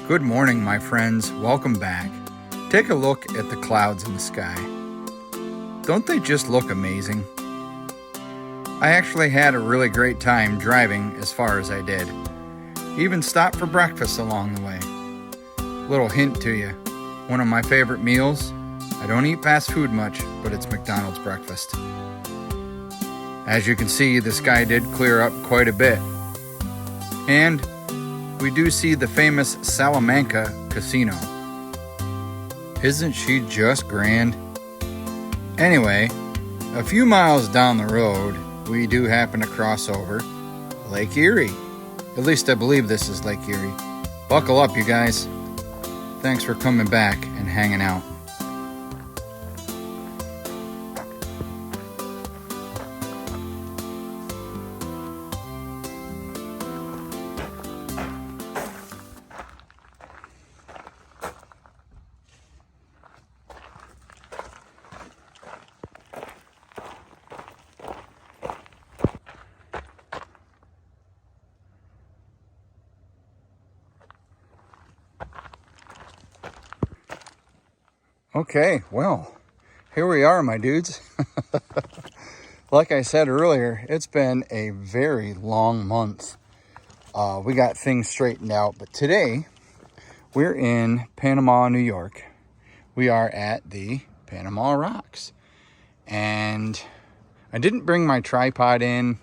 Good morning, my friends. Welcome back. Take a look at the clouds in the sky. Don't they just look amazing? I actually had a really great time driving as far as I did. Even stopped for breakfast along the way. Little hint to you, one of my favorite meals, I don't eat fast food much, but it's McDonald's breakfast. As you can see, the sky did clear up quite a bit. And we do see the famous Salamanca Casino. Isn't she just grand? Anyway, a few miles down the road, we do happen to cross over Lake Erie. At least I believe this is Lake Erie. Buckle up, you guys. Thanks for coming back and hanging out. Okay, well, here we are, my dudes. Like I said earlier, it's been a very long month. We got things straightened out, but today we're in Panama, New York. We are at the Panama Rocks, and I didn't bring my tripod in.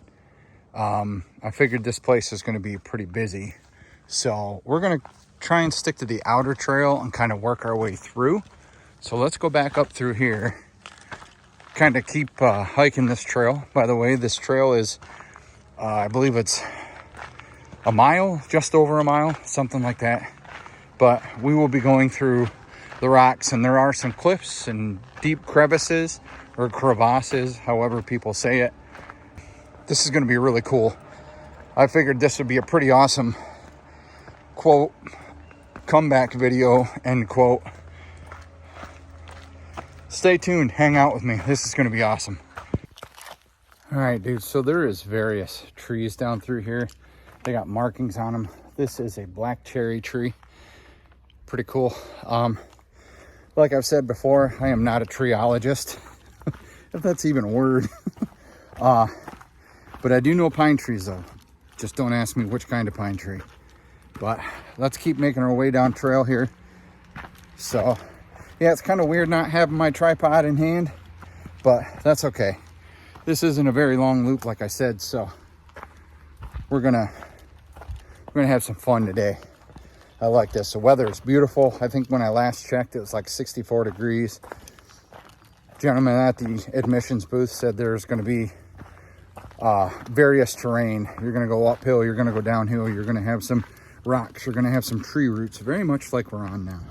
I figured this place is going to be pretty busy, so we're going to try and stick to the outer trail and kind of work our way through. So let's go back up through here, kind of keep hiking this trail. By the way, this trail is, I believe it's a mile, just over a mile, something like that. But we will be going through the rocks, and there are some cliffs and deep crevices, or crevasses, however people say it. This is going to be really cool. I figured this would be a pretty awesome, quote, comeback video, end quote. Stay tuned, hang out with me. This is going to be awesome. All right, dude, so there is various trees down through here. They got markings on them. This is a black cherry tree. Pretty cool. Like I've said before, I am not a treeologist, if that's even a word. But I do know pine trees, though. Just don't ask me which kind of pine tree. But let's keep making our way down trail here. So yeah, it's kind of weird not having my tripod in hand, but that's okay. This isn't a very long loop, like I said, so we're gonna have some fun today. I like this. The weather is beautiful. I think when I last checked, it was like 64 degrees. Gentleman at the admissions booth said there's going to be various terrain. You're going to go uphill, you're going to go downhill, you're going to have some rocks, you're going to have some tree roots, very much like we're on now.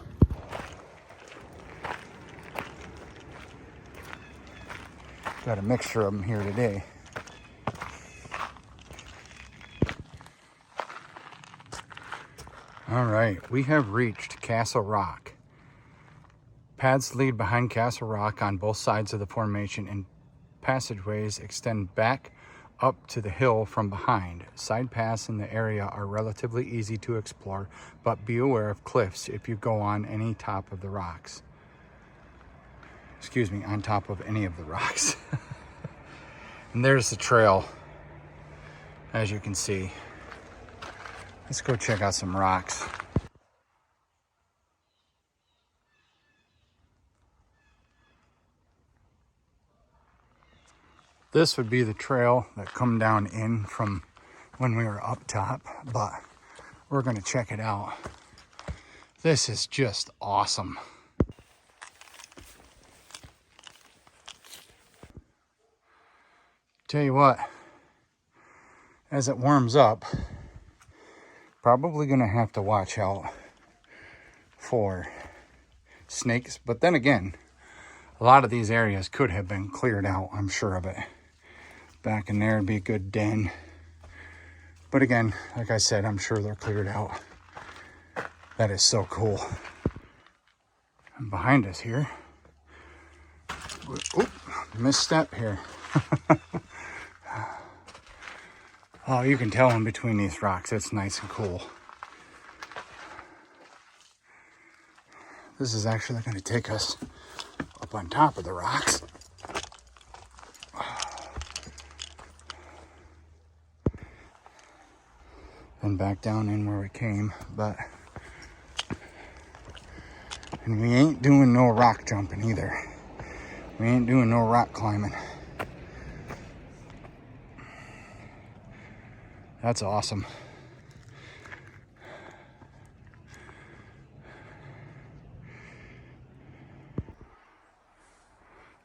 Got a mixture of them here today. All right, we have reached Castle Rock. Paths lead behind Castle Rock on both sides of the formation, and passageways extend back up to the hill from behind. Side paths in the area are relatively easy to explore, but be aware of cliffs if you go on any top of the rocks. Excuse me, on top of any of the rocks. And there's the trail, as you can see. Let's go check out some rocks. This would be the trail that come down in from when we were up top, but we're gonna check it out. This is just awesome. Tell you what, as it warms up, probably gonna have to watch out for snakes. But then again, a lot of these areas could have been cleared out, I'm sure of it. Back in there would be a good den. But again, like I said, I'm sure they're cleared out. That is so cool. And behind us here, oop, misstep here. Oh, you can tell in between these rocks, it's nice and cool. This is actually going to take us up on top of the rocks. And back down in where we came, and we ain't doing no rock jumping either. We ain't doing no rock climbing. That's awesome.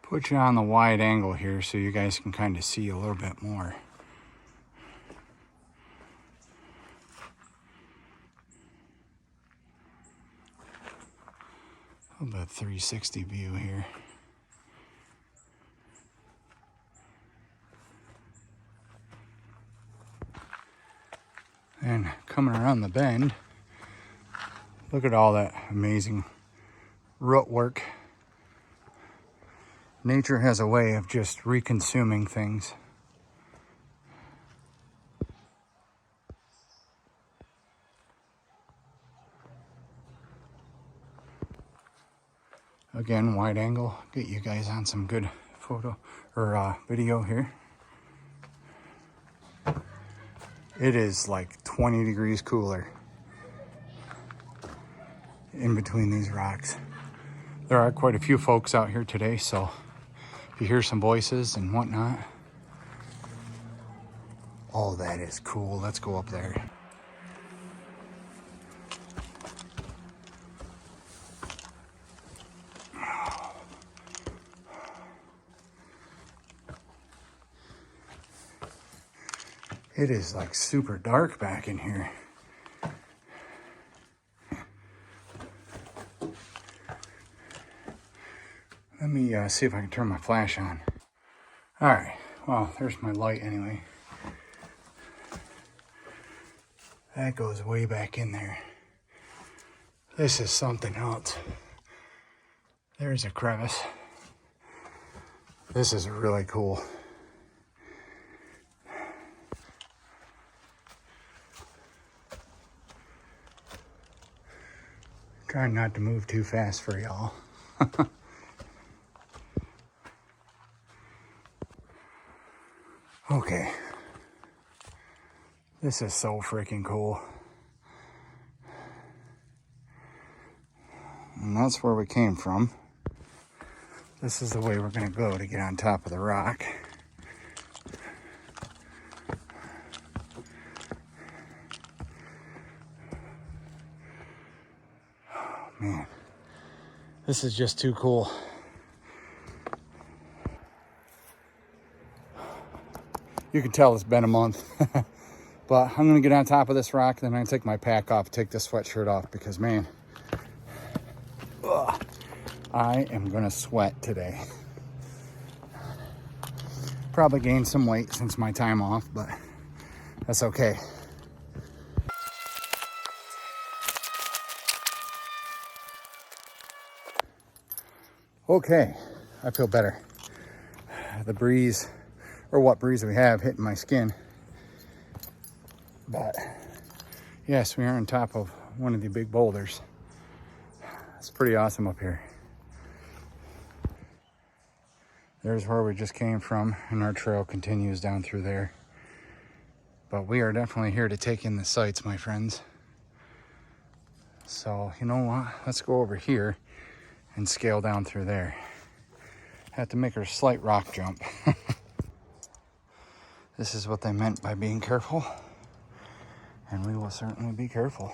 Put you on the wide angle here so you guys can kind of see a little bit more. A little bit 360 view here. And coming around the bend, look at all that amazing root work. Nature has a way of just reconsuming things. Again, wide angle, get you guys on some good photo or video here. It is like 20 degrees cooler in between these rocks. There are quite a few folks out here today, so if you hear some voices and whatnot, oh, that is cool. Let's go up there. It is like super dark back in here. Let me see if I can turn my flash on. All right, well, there's my light anyway. That goes way back in there. This is something else. There's a crevice. This is really cool. Trying not to move too fast for y'all. Okay. This is so freaking cool. And that's where we came from. This is the way we're going to go to get on top of the rock. Oh, man. This is just too cool. You can tell it's been a month. But I'm going to get on top of this rock, then I'm going to take my pack off, take this sweatshirt off, because, man, ugh, I am going to sweat today. Probably gained some weight since my time off, but that's okay. Okay, I feel better. The breeze, or what breeze we have, hitting my skin. But yes, we are on top of one of the big boulders. It's pretty awesome up here. There's where we just came from, and our trail continues down through there. But we are definitely here to take in the sights, my friends. So, you know what? Let's go over here and scale down through there. Have to make a slight rock jump. This is what they meant by being careful. And we will certainly be careful.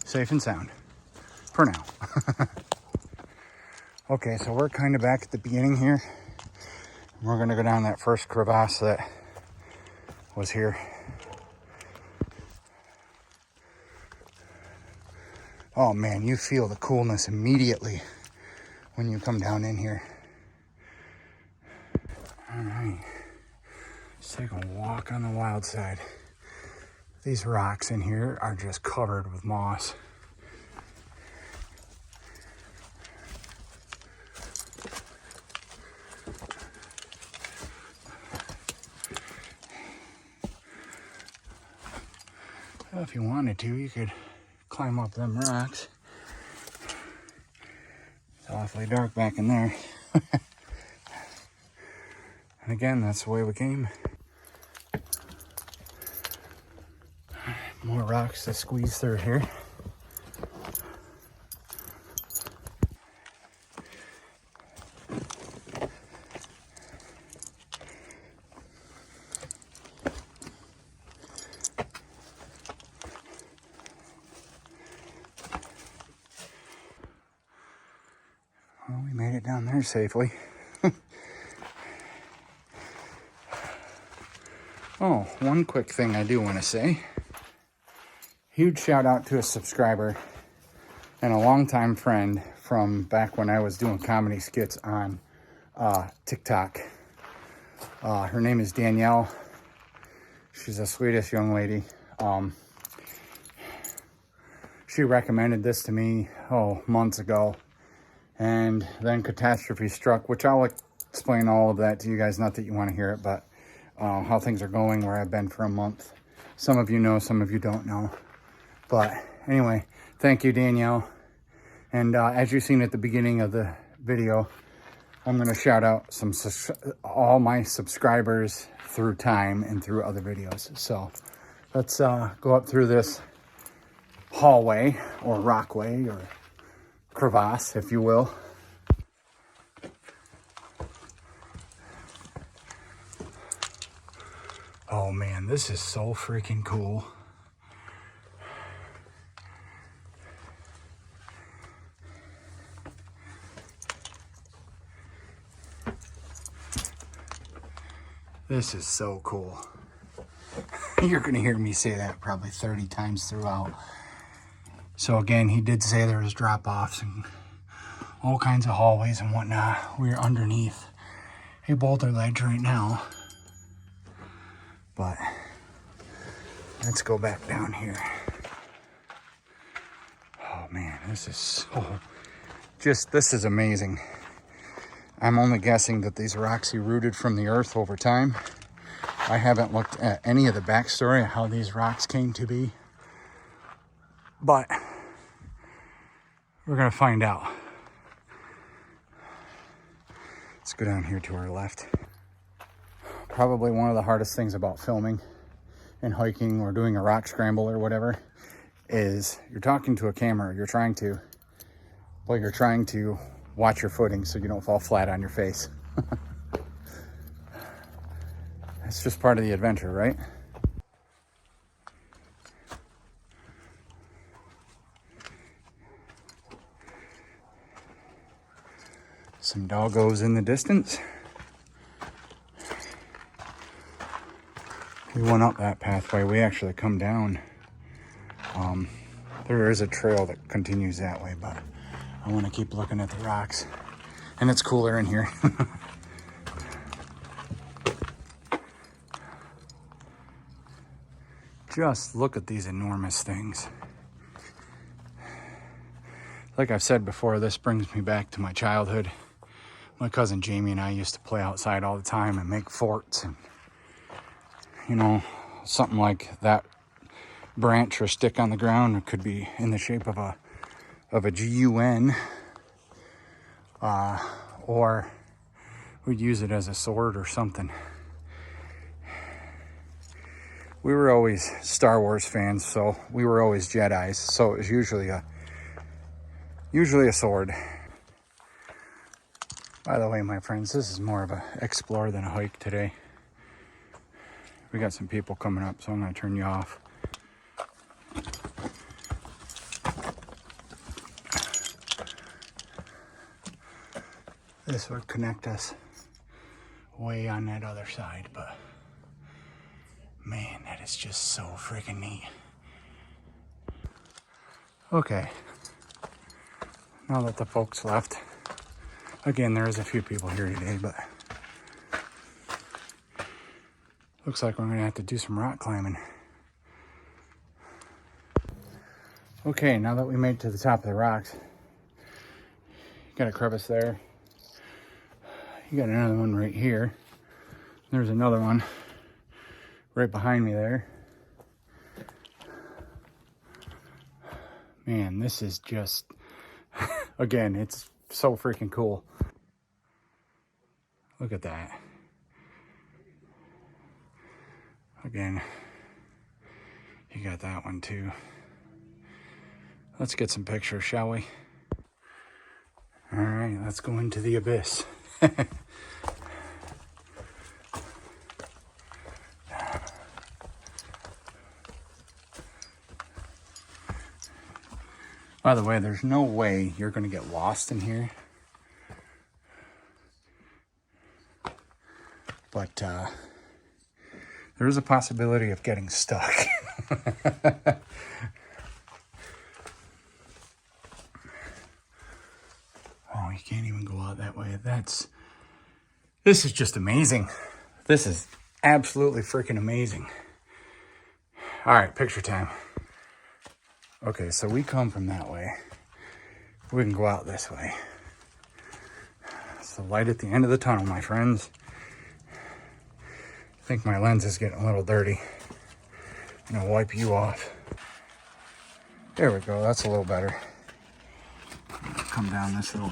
Safe and sound. For now. Okay, so we're kind of back at the beginning here. We're going to go down that first crevasse that was here. Oh man, you feel the coolness immediately when you come down in here. All right. Let's take a walk on the wild side. These rocks in here are just covered with moss. Well, if you wanted to, you could climb up them rocks. awfully dark back in there. And again, that's the way we came. More rocks to squeeze through here. Well, we made it down there safely. Oh, one quick thing I do want to say. Huge shout out to a subscriber and a longtime friend from back when I was doing comedy skits on TikTok. Her name is Danielle. She's the sweetest young lady. She recommended this to me, months ago. And then catastrophe struck, which I'll explain all of that to you guys. Not that you want to hear it, but how things are going, where I've been for a month. Some of you know, some of you don't know. But anyway, thank you, Danielle. And as you've seen at the beginning of the video, I'm going to shout out all my subscribers through time and through other videos. So let's go up through this hallway or rockway or crevasse, if you will. Oh man, this is so freaking cool. This is so cool. You're gonna hear me say that probably 30 times throughout. So again, he did say there was drop-offs and all kinds of hallways and whatnot. We're underneath a boulder ledge right now. But let's go back down here. Oh man, this is this is amazing. I'm only guessing that these rocks erupted from the earth over time. I haven't looked at any of the backstory of how these rocks came to be. But we're gonna find out. Let's go down here to our left. Probably one of the hardest things about filming and hiking or doing a rock scramble or whatever is you're talking to a camera, you're trying to watch your footing so you don't fall flat on your face. It's just part of the adventure, right? Some doggos in the distance. We went up that pathway. We actually come down. There is a trail that continues that way, but I want to keep looking at the rocks. And it's cooler in here. Just look at these enormous things. Like I've said before, this brings me back to my childhood. My cousin Jamie and I used to play outside all the time and make forts and, you know, something like that branch or stick on the ground. It could be in the shape of a GUN, or we'd use it as a sword or something. We were always Star Wars fans, so we were always Jedis, so it was usually a sword. By the way, my friends, this is more of a explore than a hike today. We got some people coming up, so I'm gonna turn you off. This would connect us way on that other side, but man, that is just so freaking neat. Okay, now that the folks left, again, there is a few people here today, but looks like we're gonna have to do some rock climbing. Okay, now that we made it to the top of the rocks, you got a crevice there. You got another one right here. There's another one right behind me there. Man, this is just, again, it's so freaking cool. Look at that. Again, you got that one too. Let's get some pictures, shall we? All right, let's go into the abyss. By the way, there's no way you're gonna get lost in here. But there is a possibility of getting stuck. Oh, you can't even go out that way. This is just amazing. This is absolutely freaking amazing. All right, picture time. Okay, so we come from that way. We can go out this way. It's the light at the end of the tunnel, my friends. I think my lens is getting a little dirty. I'm gonna wipe you off. There we go, that's a little better. Come down this little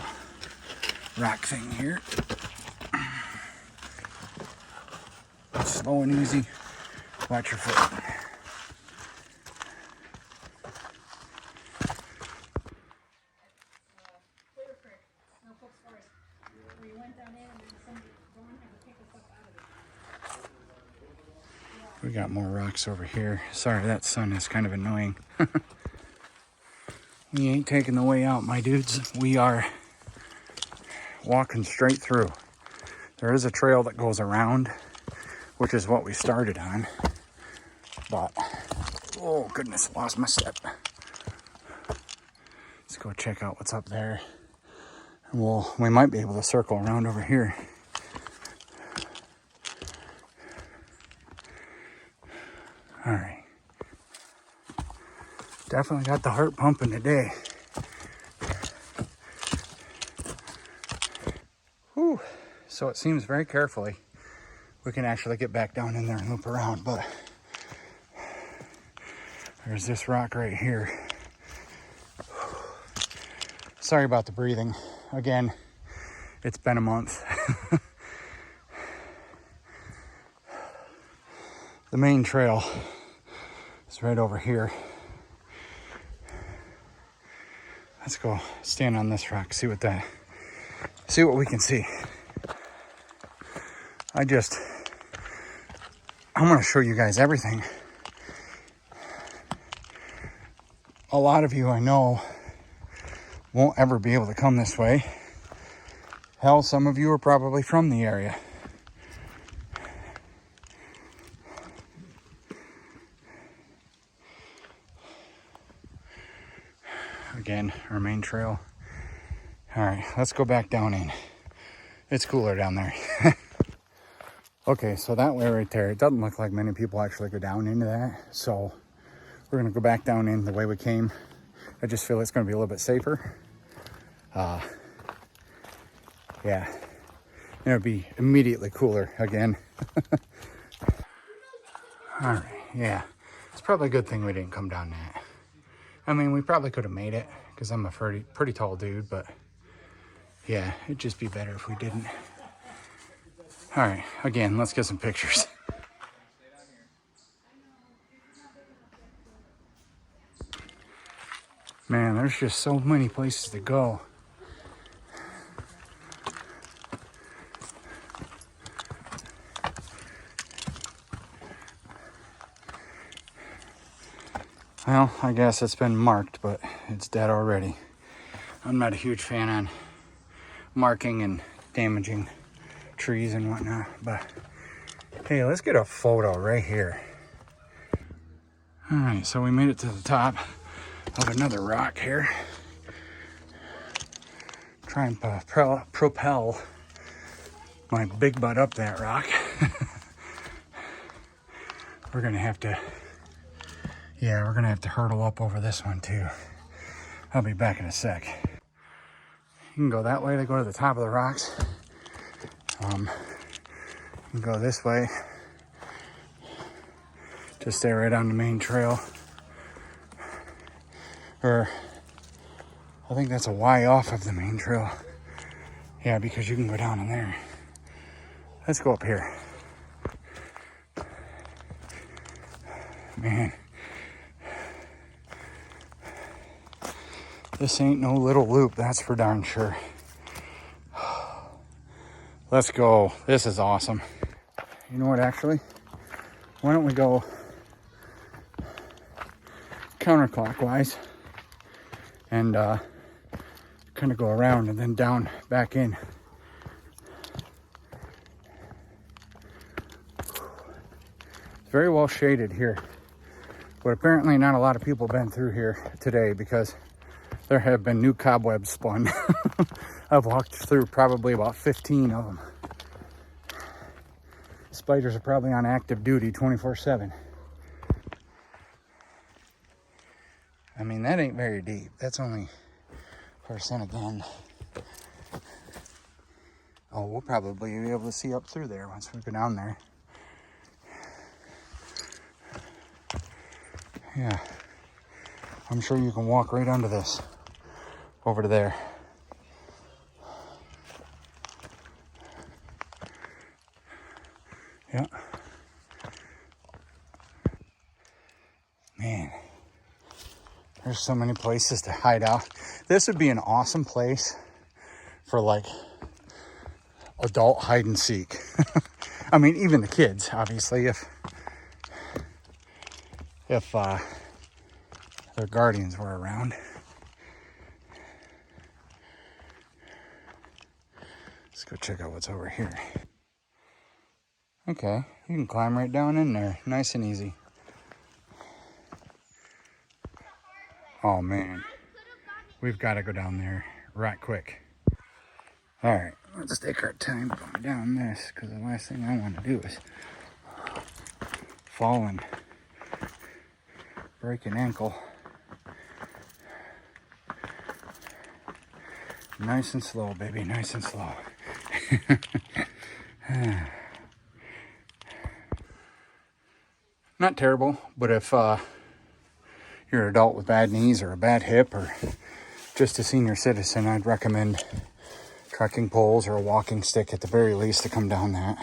rock thing here. Slow and easy. Watch your foot. We got more rocks over here. Sorry, that sun is kind of annoying. We ain't taking the way out, my dudes. We are walking straight through. There is a trail that goes around, which is what we started on. But, oh goodness, lost my step. Let's go check out what's up there. And we might be able to circle around over here. All right. Definitely got the heart pumping today. Whew. So it seems very carefully we can actually get back down in there and loop around, but there's this rock right here. Sorry about the breathing. Again, it's been a month. The main trail is right over here. Let's go stand on this rock, see what we can see. I'm gonna show you guys everything. A lot of you I know won't ever be able to come this way. Hell, some of you are probably from the area. Again, our main trail. All right, let's go back down in. It's cooler down there. Okay, so that way right there, it doesn't look like many people actually go down into that. So we're gonna go back down in the way we came. I just feel it's gonna be a little bit safer. Yeah, it'll be immediately cooler again. All right, yeah, it's probably a good thing we didn't come down that. I mean, we probably could have made it because I'm a pretty tall dude, but yeah, it'd just be better if we didn't. All right, again, let's get some pictures. Man, there's just so many places to go. Well, I guess it's been marked, but it's dead already. I'm not a huge fan on marking and damaging trees and whatnot, but hey, let's get a photo right here. All right, so we made it to the top of another rock here. Try and propel my big butt up that rock. We're gonna have to hurdle up over this one too. I'll be back in a sec. You can go that way to go to the top of the rocks. You can go this way. Just stay right on the main trail. Or I think that's a Y off of the main trail. Yeah, because you can go down in there. Let's go up here. Man. This ain't no little loop, that's for darn sure. Let's go. This is awesome. You know what, actually? Why don't we go counterclockwise and kind of go around and then down back in. It's very well shaded here, but apparently not a lot of people have been through here today because there have been new cobwebs spun. I've walked through probably about 15 of them. Spiders are probably on active duty 24/7. I mean, that ain't very deep. That's only % again. Oh, we'll probably be able to see up through there once we go down there. Yeah. I'm sure you can walk right under this. Over to there. Yeah. Man. There's so many places to hide out. This would be an awesome place for like adult hide and seek. I mean, even the kids, obviously, if their guardians were around. Let's go check out what's over here. Okay, you can climb right down in there, nice and easy. Oh man, we've got to go down there right quick. All right, let's take our time going down this, because the last thing I want to do is fall and break an ankle. Nice and slow, baby, nice and slow. Not terrible, but if you're an adult with bad knees or a bad hip or just a senior citizen, I'd recommend trekking poles or a walking stick at the very least to come down that.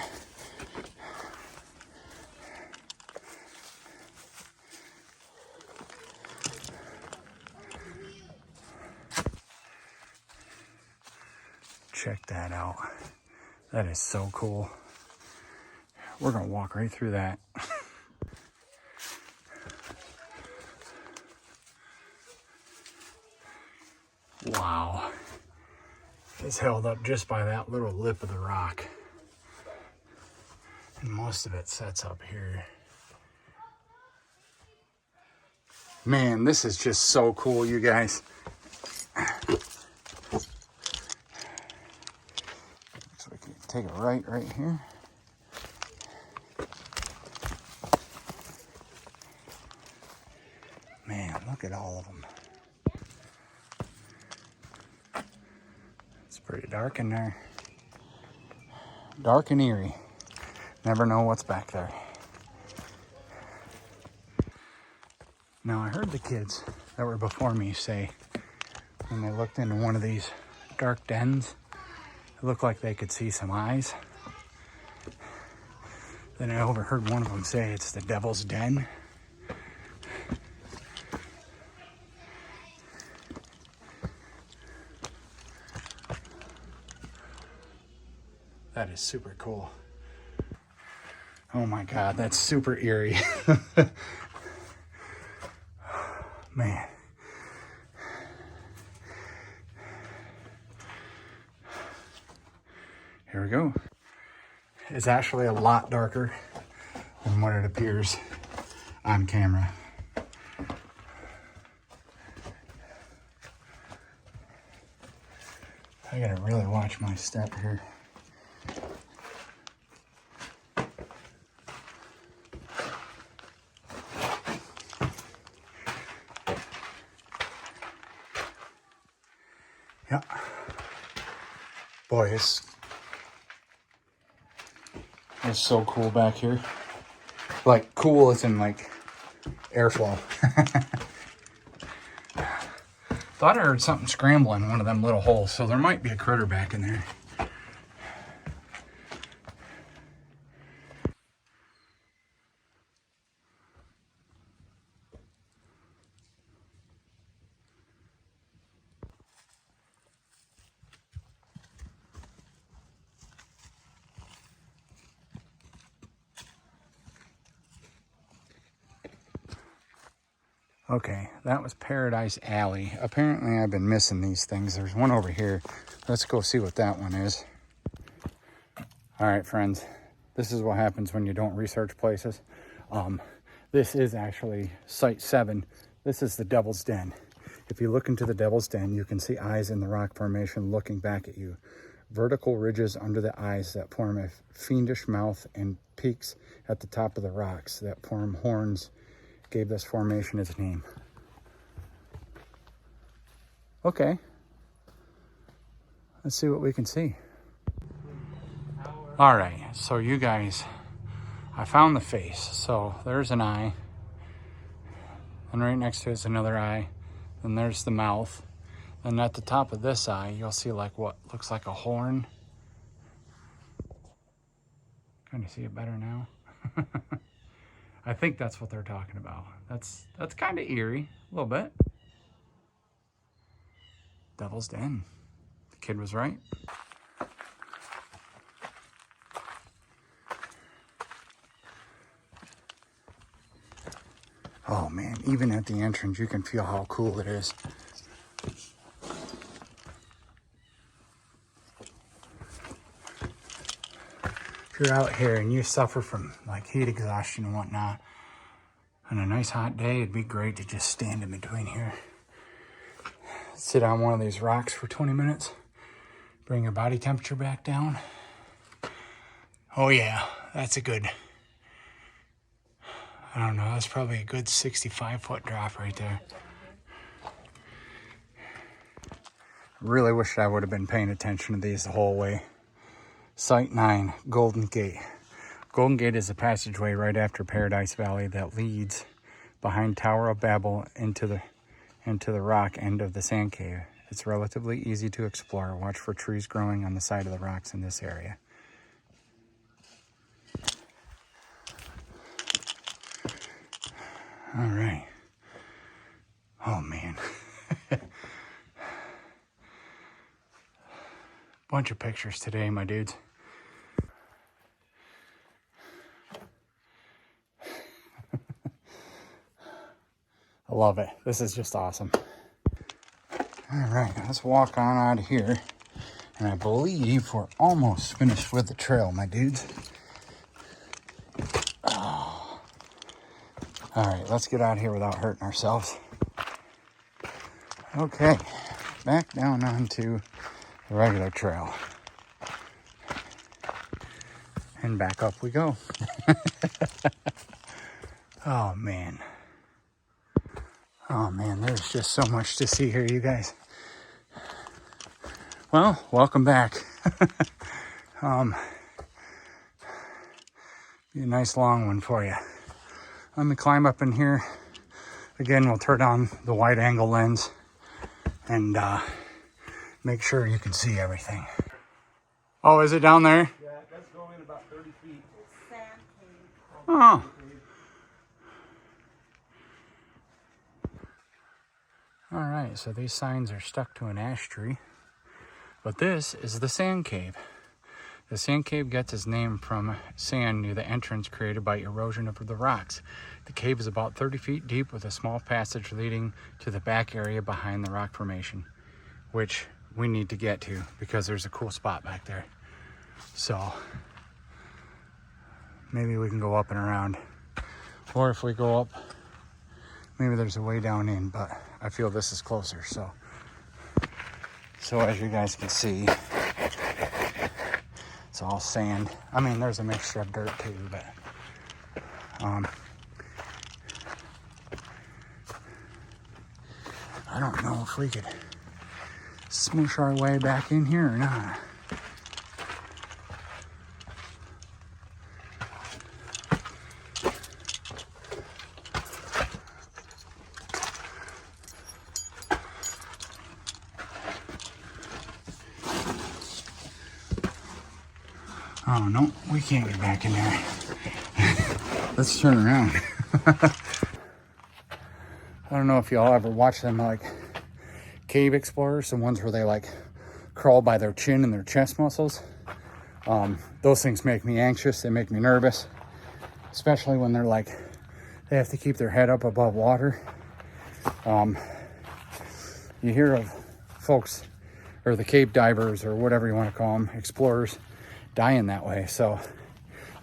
Check that out. That is so cool. We're gonna walk right through that. Wow. It's held up just by that little lip of the rock. And most of it sets up here. Man, this is just so cool, you guys. So we can take a right here. Man, look at all of them. It's pretty dark in there. Dark and eerie. Never know what's back there. Now, I heard the kids that were before me say when they looked into one of these dark dens, it looked like they could see some eyes. Then I overheard one of them say it's the devil's den. That is super cool. Oh my God, that's super eerie. Man. Here we go. It's actually a lot darker than what it appears on camera. I gotta really watch my step here. Yeah. Boy, it's so cool back here. Like, cool as in, like, airflow. Thought I heard something scrambling in one of them little holes, so there might be a critter back in there. Okay, that was Paradise Alley. Apparently I've been missing these things. There's one over here. Let's go see what that one is. All right, friends, this is what happens when you don't research places. This is actually Site 7. This is the Devil's Den. If you look into the Devil's Den, you can see eyes in the rock formation looking back at you. Vertical ridges under the eyes that form a fiendish mouth and peaks at the top of the rocks that form horns gave this formation its name. Okay. Let's see what we can see. All right, so you guys, I found the face. So there's an eye, and right next to it is another eye. Then there's the mouth. And at the top of this eye, you'll see like what looks like a horn. Kind of see it better now. I think that's what they're talking about. That's kind of eerie, a little bit. Devil's Den. The kid was right. Oh man, even at the entrance, you can feel how cool it is. If you're out here and you suffer from like heat exhaustion and whatnot, on a nice hot day, it'd be great to just stand in between here. Sit on one of these rocks for 20 minutes, bring your body temperature back down. Oh yeah, that's a good, I don't know, that's probably a good 65-foot drop right there. Really wish I would have been paying attention to these the whole way. Site 9, Golden Gate. Golden Gate is a passageway right after Paradise Valley that leads behind Tower of Babel into the rock end of the sand cave. It's relatively easy to explore. Watch for trees growing on the side of the rocks in this area. All right. Oh man. Bunch of pictures today, my dudes. I love it. This is just awesome. All right, let's walk on out of here. And I believe we're almost finished with the trail, my dudes. Oh. All right, let's get out of here without hurting ourselves. Okay, back down onto the regular trail. And back up we go. Oh, man. Oh man, there's just so much to see here, you guys. Well, welcome back. Be a nice long one for you. Let me climb up in here. Again, we'll turn on the wide angle lens and make sure you can see everything. Oh, is it down there? Yeah, that's going about 30 feet. It's sand cave. Oh. All right, so these signs are stuck to an ash tree, but this is the sand cave. The sand cave gets its name from sand near the entrance created by erosion of the rocks. The cave is about 30 feet deep with a small passage leading to the back area behind the rock formation, which we need to get to because there's a cool spot back there. So maybe we can go up and around, or if we go up, maybe there's a way down in, but I feel this is closer. So as you guys can see, it's all sand. I mean, there's a mixture of dirt too, but I don't know if we could smoosh our way back in here or not. Oh, no, we can't get back in there. Let's turn around. I don't know if y'all ever watch them like cave explorers, the ones where they like crawl by their chin and their chest muscles. Those things make me anxious. They make me nervous, especially when they're like, they have to keep their head up above water. You hear of folks, or the cave divers, or whatever you want to call them, explorers, dying that way. So,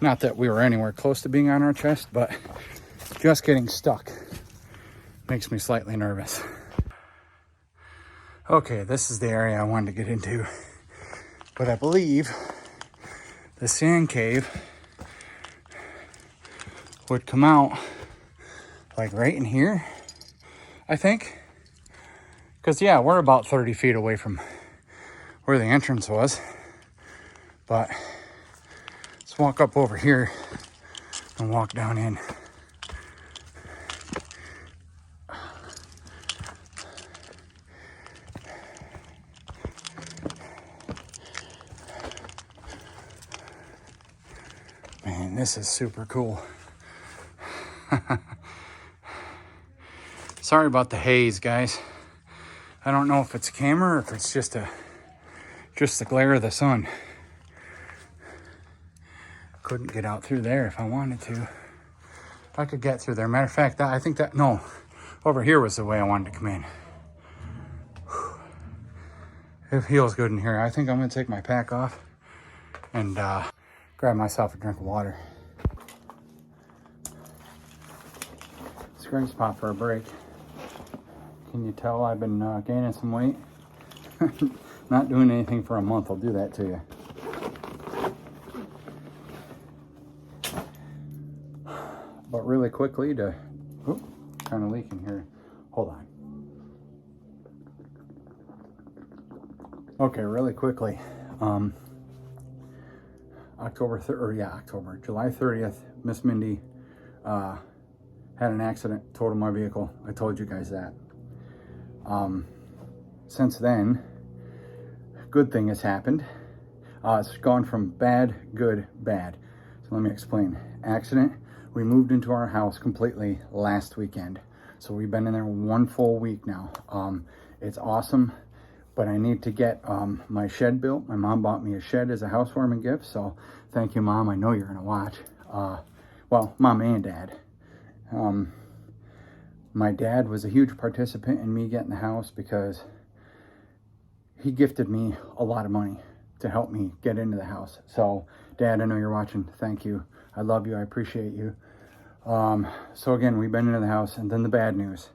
not that we were anywhere close to being on our chest, but just getting stuck makes me slightly nervous. Okay, this is the area I wanted to get into, but I believe the sand cave would come out like right in here, I think. Because yeah, we're about 30 feet away from where the entrance was, but let's walk up over here and walk down in. Man, this is super cool. Sorry about the haze, guys. I don't know if it's camera or if it's just the glare of the sun. Couldn't get out through there if I wanted to. I could get through there. Matter of fact, I think that, no, over here was the way I wanted to come in. It feels good in here. I think I'm gonna take my pack off and grab myself a drink of water. It's a great spot for a break. Can you tell I've been gaining some weight? Not doing anything for a month will do that to you. But really quickly to, kind of leaking here. Hold on. Okay, really quickly. July 30th, Miss Mindy had an accident, totaled my vehicle. I told you guys that. Since then, good thing has happened. It's gone from bad, good, bad. So let me explain. Accident, we moved into our house completely last weekend. So we've been in there 1 full week now. It's awesome, but I need to get my shed built. My mom bought me a shed as a housewarming gift, so thank you, Mom. I know you're gonna watch. Well, Mom and Dad. My dad was a huge participant in me getting the house because he gifted me a lot of money to help me get into the house. So, Dad, I know you're watching. Thank you. I love you. I appreciate you. So again, we've been into the house, and then the bad news.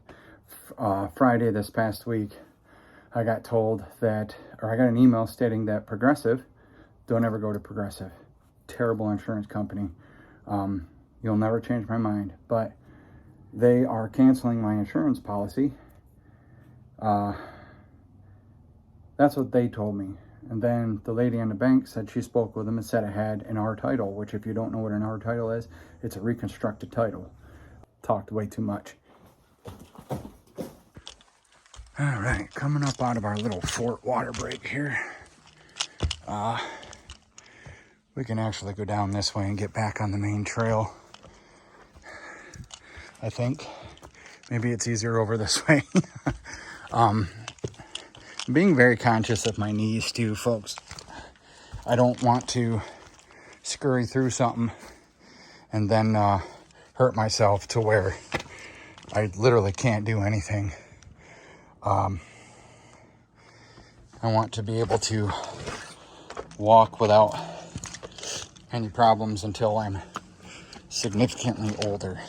Friday this past week, I got told that, or I got an email stating that Progressive, don't ever go to Progressive. Terrible insurance company. You'll never change my mind, but they are canceling my insurance policy. That's what they told me. And then the lady in the bank said she spoke with them and said it had an R title, which if you don't know what an R title is, it's a reconstructed title. Talked way too much. All right, coming up out of our little Fort water break here. We can actually go down this way and get back on the main trail. I think. Maybe it's easier over this way. Being very conscious of my knees too, folks. I don't want to scurry through something and then hurt myself to where I literally can't do anything. I want to be able to walk without any problems until I'm significantly older.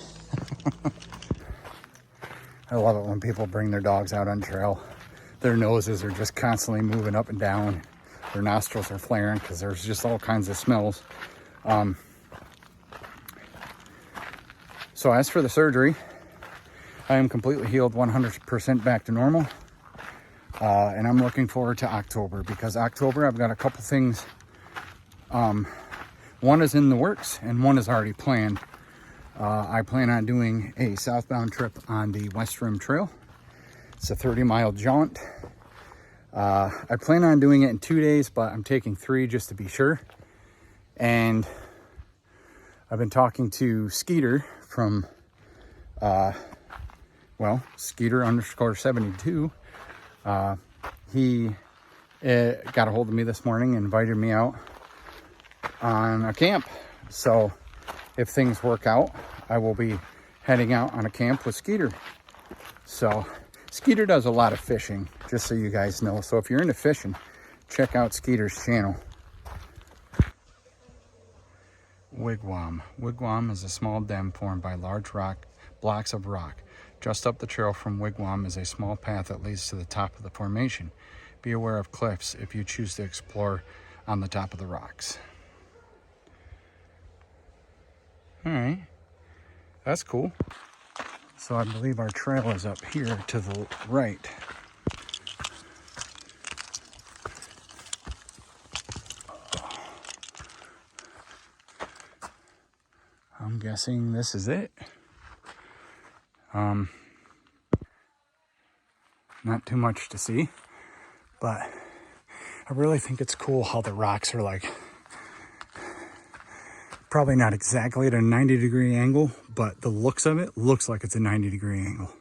I love it when people bring their dogs out on trail. Their noses are just constantly moving up and down. Their nostrils are flaring because there's just all kinds of smells. So as for the surgery, I am completely healed, 100% back to normal. And I'm looking forward to October, because October I've got a couple things. One is in the works and one is already planned. I plan on doing a southbound trip on the West Rim Trail. It's a 30-mile jaunt. I plan on doing it in 2 days, but I'm taking 3 just to be sure. And I've been talking to Skeeter from, Skeeter_72. He got a hold of me this morning and invited me out on a camp. So if things work out, I will be heading out on a camp with Skeeter. So Skeeter does a lot of fishing, just so you guys know. So if you're into fishing, check out Skeeter's channel. Wigwam. Wigwam is a small dam formed by large blocks of rock. Just up the trail from Wigwam is a small path that leads to the top of the formation. Be aware of cliffs if you choose to explore on the top of the rocks. All right, that's cool. So I believe our trail is up here to the right. I'm guessing this is it. Not too much to see, but I really think it's cool how the rocks are like, probably not exactly at a 90-degree angle, but the looks of it looks like it's a 90-degree angle.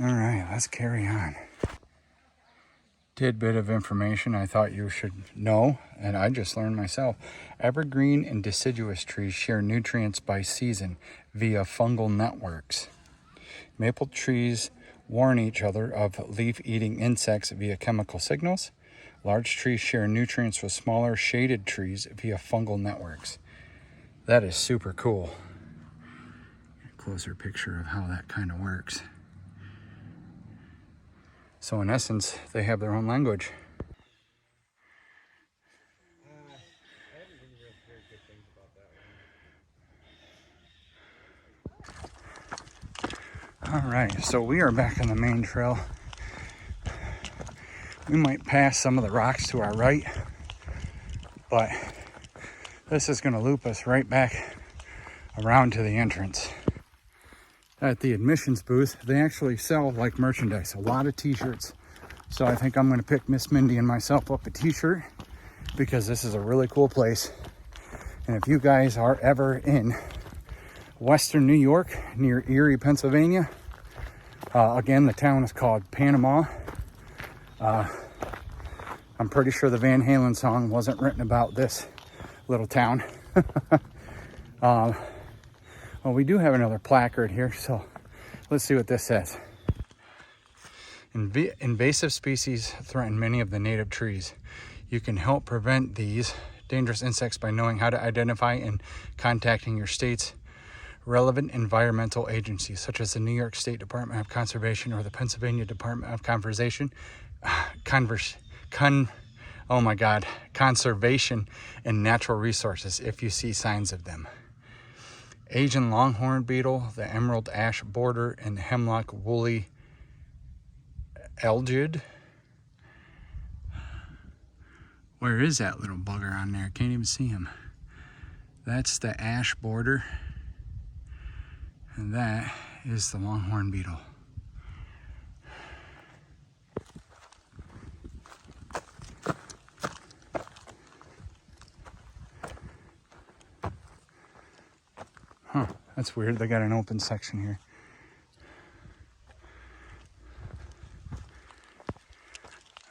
All right, let's carry on. Tidbit of information I thought you should know, and I just learned myself. Evergreen and deciduous trees share nutrients by season via fungal networks. Maple trees warn each other of leaf-eating insects via chemical signals. Large trees share nutrients with smaller shaded trees via fungal networks. That is super cool. A closer picture of how that kind of works. So in essence, they have their own language. All right, so we are back on the main trail. We might pass some of the rocks to our right, but this is gonna loop us right back around to the entrance. At the admissions booth, they actually sell like merchandise, a lot of t-shirts. So I think I'm gonna pick Miss Mindy and myself up a t-shirt because this is a really cool place. And if you guys are ever in Western New York near Erie, Pennsylvania, again, the town is called Panama. I'm pretty sure the Van Halen song wasn't written about this little town. Well, we do have another placard here, so let's see what this says. Invasive species threaten many of the native trees. You can help prevent these dangerous insects by knowing how to identify and contacting your state's relevant environmental agencies, such as the New York State Department of Conservation or the Pennsylvania Department of Conservation and Natural Resources if you see signs of them. Asian longhorn beetle, the emerald ash borer, and the hemlock woolly algid. Where is that little bugger on there? Can't even see him. That's the ash borer, and that is the longhorn beetle. Huh, that's weird. They got an open section here.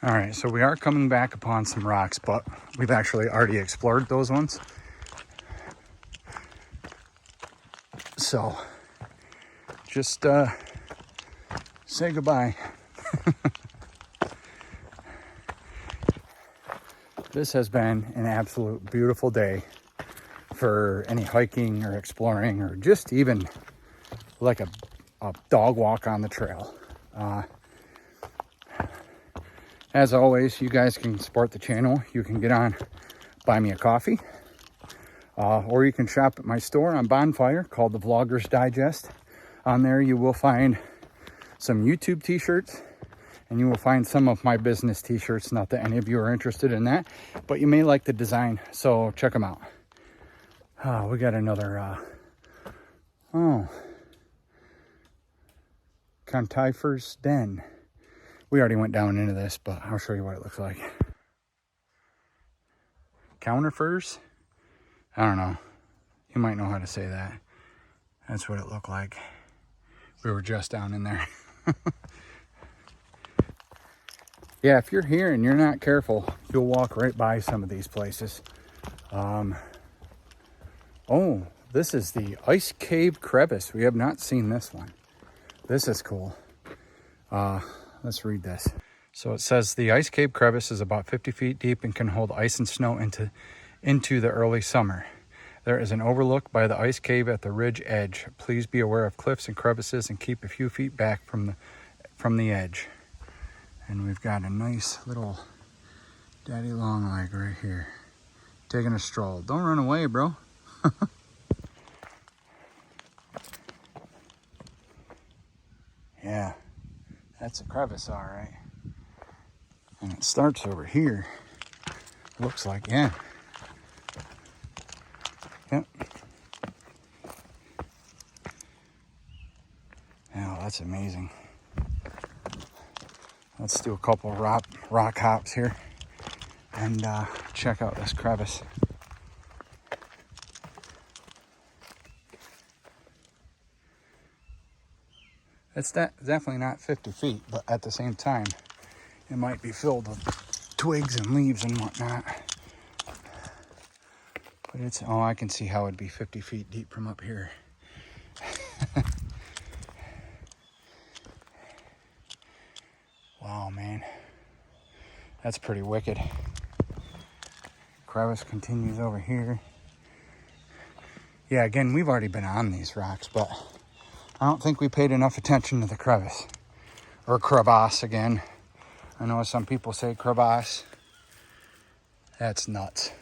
All right, so we are coming back upon some rocks, but we've actually already explored those ones. So just say goodbye. This has been an absolute beautiful day for any hiking or exploring or just even like a dog walk on the trail. As always, you guys can support the channel. You can get on Buy Me a Coffee, or you can shop at my store on Bonfire called the Vloggers Digest. On there you will find some YouTube t-shirts, and you will find some of my business t-shirts. Not that any of you are interested in that, but you may like the design, so check them out. We got another Contifer's Den. We already went down into this, but I'll show you what it looks like. Counterfers? I don't know. You might know how to say that. That's what it looked like. We were just down in there. Yeah, if you're here and you're not careful, you'll walk right by some of these places. Oh, this is the Ice Cave Crevice. We have not seen this one. This is cool. Let's read this. So it says the ice cave crevice is about 50 feet deep and can hold ice and snow into the early summer. There is an overlook by the ice cave at the ridge edge. Please be aware of cliffs and crevices and keep a few feet back from the edge. And we've got a nice little daddy longleg right here, taking a stroll. Don't run away, bro. Yeah, that's a crevice, all right. And it starts over here. Looks like, yeah. Yep. Now that's amazing. Let's do a couple rock hops here and check out this crevice. It's definitely not 50 feet, but at the same time, it might be filled with twigs and leaves and whatnot. But it's, oh, I can see how it'd be 50 feet deep from up here. Wow, man. That's pretty wicked. Crevice continues over here. Yeah, again, we've already been on these rocks, but I don't think we paid enough attention to the crevice. Or crevasse again. I know some people say crevasse. That's nuts.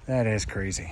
That is crazy.